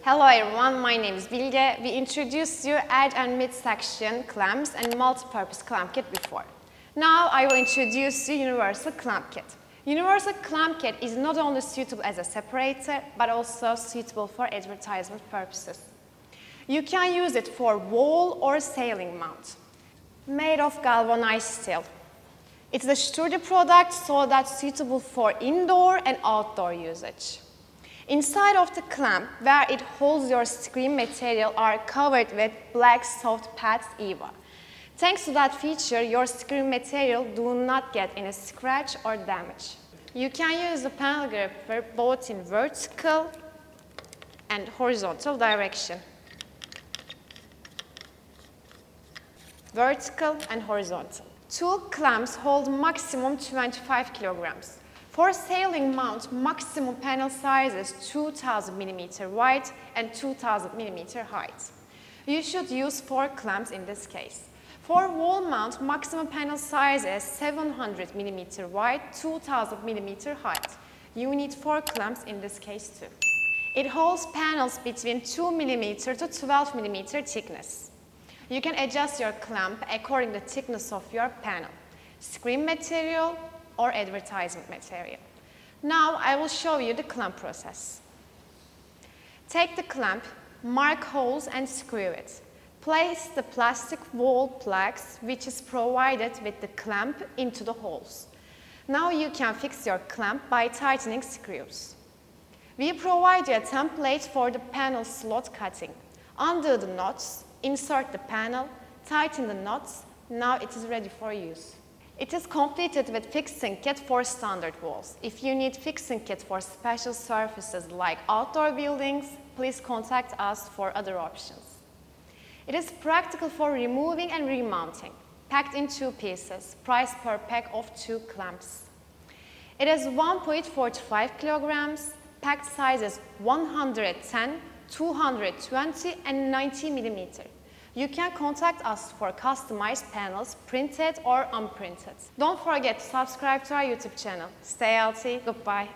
Hello everyone, my name is Bilge. We introduced you edge and mid-section clamps and multi-purpose clamp kit before. Now I will introduce you universal clamp kit. Universal clamp kit is not only suitable as a separator, but also suitable for advertisement purposes. You can use it for wall or ceiling mount. Made of galvanized steel. It's a sturdy product so that's suitable for indoor and outdoor usage. Inside of the clamp, where it holds your screen material, are covered with black soft pads EVA. Thanks to that feature, your screen material do not get any scratch or damage. You can use the panel gripper both in vertical and horizontal direction. Vertical and horizontal. Tool clamps hold maximum 25 kilograms. For ceiling mount, maximum panel size is 2000 mm wide and 2000 mm height. You should use 4 clamps in this case. For wall mount, maximum panel size is 700 mm wide, 2000 mm height. You need 4 clamps in this case too. It holds panels between 2 mm to 12 mm thickness. You can adjust your clamp according to the thickness of your panel, screen material or advertisement material. Now I will show you the clamp process. Take the clamp, mark holes and screw it. Place the plastic wall plugs which is provided with the clamp into the holes. Now you can fix your clamp by tightening screws. We provide you a template for the panel slot cutting. Undo the knots, insert the panel, tighten the knots. Now it is ready for use. It is completed with fixing kit for standard walls. If you need fixing kit for special surfaces like outdoor buildings, please contact us for other options. It is practical for removing and remounting. Packed in 2 pieces, price per pack of 2 clamps. It is 1.45 kilograms, packed sizes 110, 220 and 90 mm. You can contact us for customized panels, printed or unprinted. Don't forget to subscribe to our YouTube channel. Stay healthy. Goodbye.